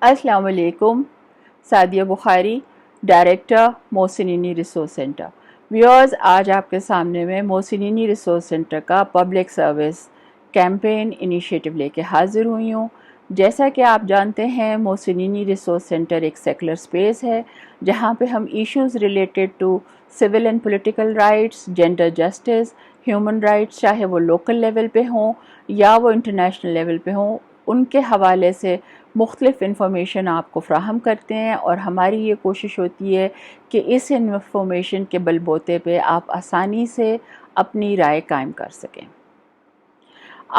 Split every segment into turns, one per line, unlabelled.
السلام علیکم. سعدیہ بخاری، director محسنینی resource centre. Viewers, آج آپ کے سامنے میں محسنینی ریسورس سینٹر کا پبلک سروس کیمپین انیشیٹو لے کے حاضر ہوئی ہوں. جیسا کہ آپ جانتے ہیں، محسنینی ریسورس سینٹر ایک سیکولر سپیس ہے جہاں پہ ہم issues related to civil and political rights, gender justice, human rights, چاہے وہ لوکل لیول پہ ہوں یا وہ انٹرنیشنل لیول پہ ہوں، ان کے حوالے سے مختلف انفارمیشن آپ کو فراہم کرتے ہیں، اور ہماری یہ کوشش ہوتی ہے کہ اس انفارمیشن کے بل بوتے پہ آپ آسانی سے اپنی رائے قائم کر سکیں.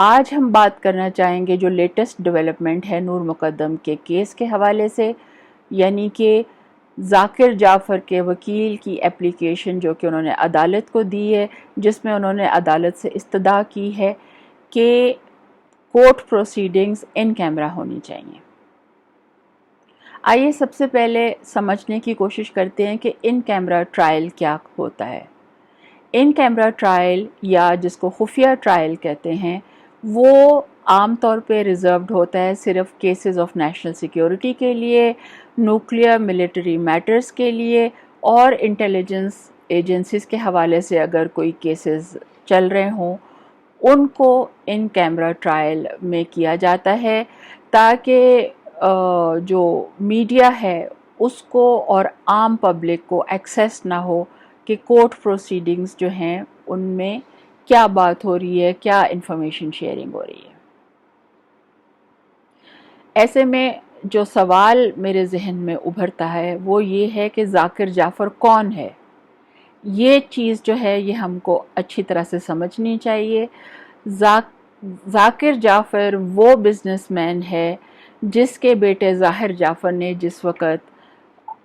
آج ہم بات کرنا چاہیں گے جو لیٹسٹ ڈیولپمنٹ ہے نور مقدم کے کیس کے حوالے سے، یعنی کہ ذاکر جعفر کے وکیل کی اپلیکیشن جو کہ انہوں نے عدالت کو دی ہے، جس میں انہوں نے عدالت سے استدعا کی ہے کہ کورٹ پروسیڈنگز ان کیمرہ ہونی چاہیے. آئیے سب سے پہلے سمجھنے کی کوشش کرتے ہیں کہ ان کیمرہ ٹرائل کیا ہوتا ہے. ان کیمرہ ٹرائل یا جس کو خفیہ ٹرائل کہتے ہیں، وہ عام طور پہ ریزروڈ ہوتا ہے صرف کیسز آف نیشنل سیکیورٹی کے لیے، نیوکلیئر ملٹری میٹرز کے لیے، اور انٹیلیجنس ایجنسیز کے حوالے سے اگر کوئی کیسز چل رہے ہوں ان کو ان کیمرہ ٹرائل میں کیا جاتا ہے، تاکہ جو میڈیا ہے اس کو اور عام پبلک کو ایکسیس نہ ہو کہ کورٹ پروسیڈنگز جو ہیں ان میں کیا بات ہو رہی ہے، کیا انفارمیشن شیئرنگ ہو رہی ہے. ایسے میں جو سوال میرے ذہن میں ابھرتا ہے وہ یہ ہے کہ ذاکر جعفر کون ہے. یہ چیز جو ہے یہ ہم کو اچھی طرح سے سمجھنی چاہیے. ذاکر جعفر وہ بزنس مین ہے جس کے بیٹے ظاہر جعفر نے جس وقت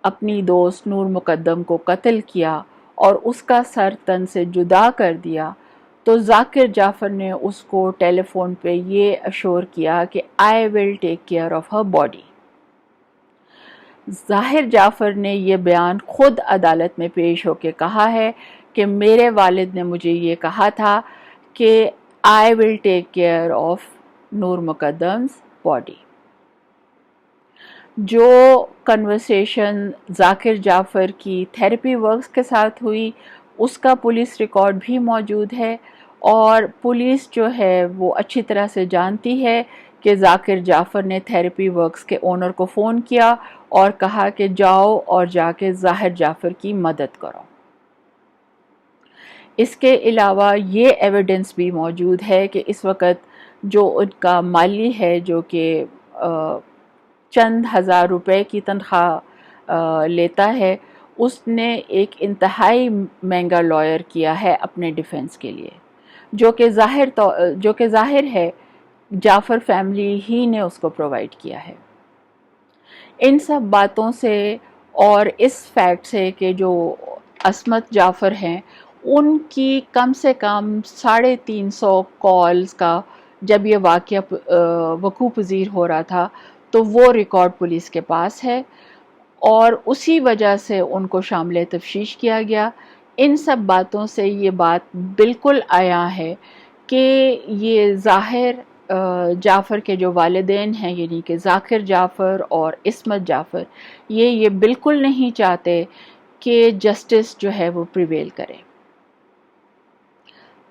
اپنی دوست نور مقدم کو قتل کیا اور اس کا سر تن سے جدا کر دیا، تو ذاکر جعفر نے اس کو ٹیلی فون پہ یہ اشور کیا کہ I will take care of her body. Zahir Jaffer نے یہ بیان خود عدالت میں پیش ہو کے کہا ہے کہ میرے والد نے مجھے یہ کہا تھا کہ I will take care of Noor Mukadam's body. جو کنورسیشن ذاکر جعفر کی تھیراپی ورکس کے ساتھ ہوئی اس کا پولیس ریکارڈ بھی موجود ہے، اور پولیس جو ہے وہ اچھی طرح سے جانتی ہے کہ ذاکر جعفر نے تھیراپی ورکس کے اونر کو فون کیا اور کہا کہ جاؤ اور جا کے ظاہر جعفر کی مدد کرو. اس کے علاوہ یہ ایویڈنس بھی موجود ہے کہ اس وقت جو ان کا مالی ہے جو کہ چند ہزار روپے کی تنخواہ لیتا ہے، اس نے ایک انتہائی مہنگا لائر کیا ہے اپنے ڈیفنس کے لیے، جو کہ ظاہر ہے جعفر فیملی ہی نے اس کو پرووائڈ کیا ہے. ان سب باتوں سے اور اس فیکٹ سے کہ جو عصمت جعفر ہیں ان کی کم سے کم 350 کالز کا جب یہ واقعہ وقوع پذیر ہو رہا تھا تو وہ ریکارڈ پولیس کے پاس ہے، اور اسی وجہ سے ان کو شامل تفتیش کیا گیا. ان سب باتوں سے یہ بات بالکل عیاں ہے کہ یہ ظاہر جعفر کے جو والدین ہیں، یعنی کہ ذاکر جعفر اور عصمت جعفر، یہ بالکل نہیں چاہتے کہ جسٹس جو ہے وہ پریویل کرے.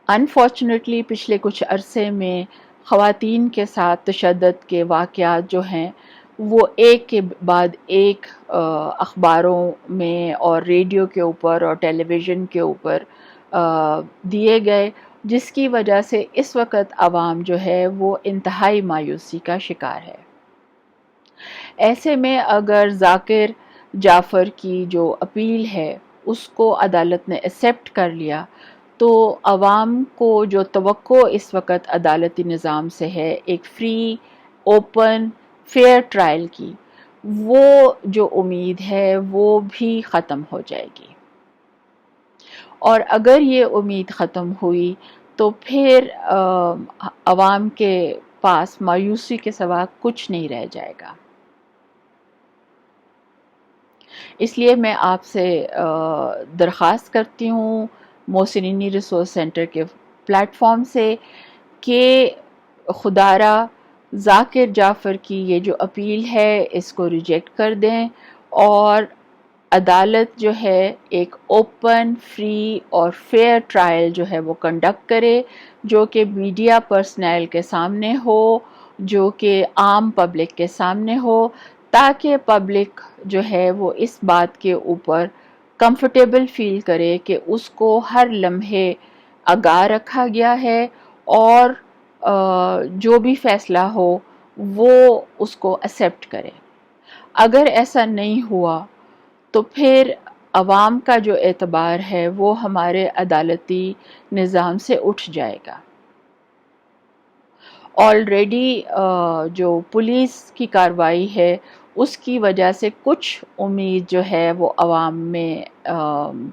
انفارچونیٹلی پچھلے کچھ عرصے میں خواتین کے ساتھ تشدد کے واقعات جو ہیں وہ ایک کے بعد ایک اخباروں میں اور ریڈیو کے اوپر اور ٹیلی ویژن کے اوپر دیے گئے، جس کی وجہ سے اس وقت عوام جو ہے وہ انتہائی مایوسی کا شکار ہے. ایسے میں اگر ذاکر جعفر کی جو اپیل ہے اس کو عدالت نے ایکسیپٹ کر لیا تو عوام کو جو توقع اس وقت عدالتی نظام سے ہے ایک فری، اوپن، فیئر ٹرائل کی، وہ جو امید ہے وہ بھی ختم ہو جائے گی. اور اگر یہ امید ختم ہوئی تو پھر عوام کے پاس مایوسی کے سوا کچھ نہیں رہ جائے گا. اس لیے میں آپ سے درخواست کرتی ہوں محسنینی ریسورس سینٹر کے پلیٹ فارم سے کہ خدا را ذاکر جعفر کی یہ جو اپیل ہے اس کو ریجیکٹ کر دیں اور عدالت جو ہے ایک اوپن، فری اور فیئر ٹرائل جو ہے وہ کنڈکٹ کرے، جو کہ میڈیا پرسنل کے سامنے ہو، جو کہ عام پبلک کے سامنے ہو، تاکہ پبلک جو ہے وہ اس بات کے اوپر کمفرٹیبل فیل کرے کہ اس کو ہر لمحے آگاہ رکھا گیا ہے اور جو بھی فیصلہ ہو وہ اس کو ایکسیپٹ کرے۔ اگر ایسا نہیں ہوا تو پھر عوام کا جو اعتبار ہے وہ ہمارے عدالتی نظام سے اٹھ جائے گا۔ آلریڈی جو پولیس کی کارروائی ہے اس کی وجہ سے کچھ امید جو ہے وہ عوام میں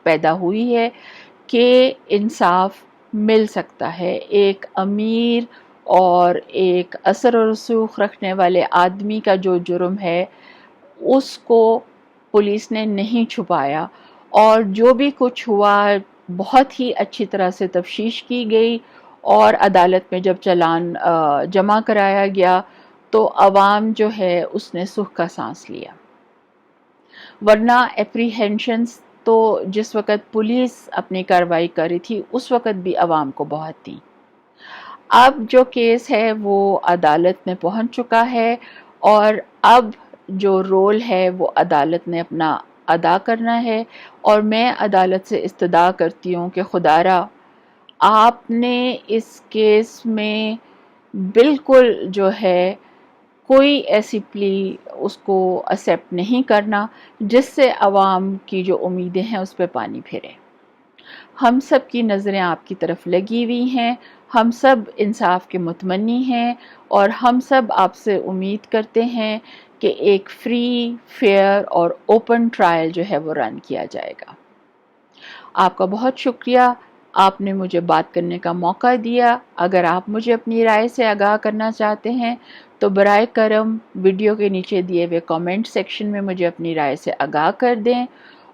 پیدا ہوئی ہے کہ انصاف مل سکتا ہے۔ ایک امیر اور ایک اثر و رسوخ رکھنے والے آدمی کا جو جرم ہے اس کو پولیس نے نہیں چھپایا، اور جو بھی کچھ ہوا بہت ہی اچھی طرح سے تفتیش کی گئی، اور عدالت میں جب چلان جمع کرایا گیا تو عوام جو ہے اس نے سکھ کا سانس لیا، ورنہ اپریہینشنز تو جس وقت پولیس اپنی کارروائی کر رہی تھی اس وقت بھی عوام کو بہت تھی۔ اب جو کیس ہے وہ عدالت میں پہنچ چکا ہے، اور اب جو رول ہے وہ عدالت نے اپنا ادا کرنا ہے، اور میں عدالت سے استدعا کرتی ہوں کہ خدارا آپ نے اس کیس میں بالکل جو ہے کوئی ایسی پلی اس کو ایکسیپٹ نہیں کرنا جس سے عوام کی جو امیدیں ہیں اس پہ پانی پھرے۔ ہم سب کی نظریں آپ کی طرف لگی ہوئی ہیں، ہم سب انصاف کے متمنی ہیں، اور ہم سب آپ سے امید کرتے ہیں کہ ایک فری، فیئر اور اوپن ٹرائل جو ہے وہ رن کیا جائے گا۔ آپ کا بہت شکریہ، آپ نے مجھے بات کرنے کا موقع دیا۔ اگر آپ مجھے اپنی رائے سے آگاہ کرنا چاہتے ہیں تو برائے کرم ویڈیو کے نیچے دیے ہوئے کامنٹ سیکشن میں مجھے اپنی رائے سے آگاہ کر دیں،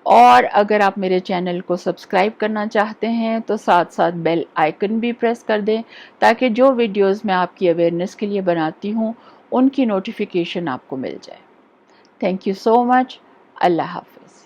اور اگر آپ میرے چینل کو سبسکرائب کرنا چاہتے ہیں تو ساتھ ساتھ بیل آئیکن بھی پریس کر دیں تاکہ جو ویڈیوز میں آپ کی اویئرنیس کے لیے بناتی ہوں ان کی نوٹیفیکیشن آپ کو مل جائے۔ تھینک یو سو مچ۔ اللہ حافظ۔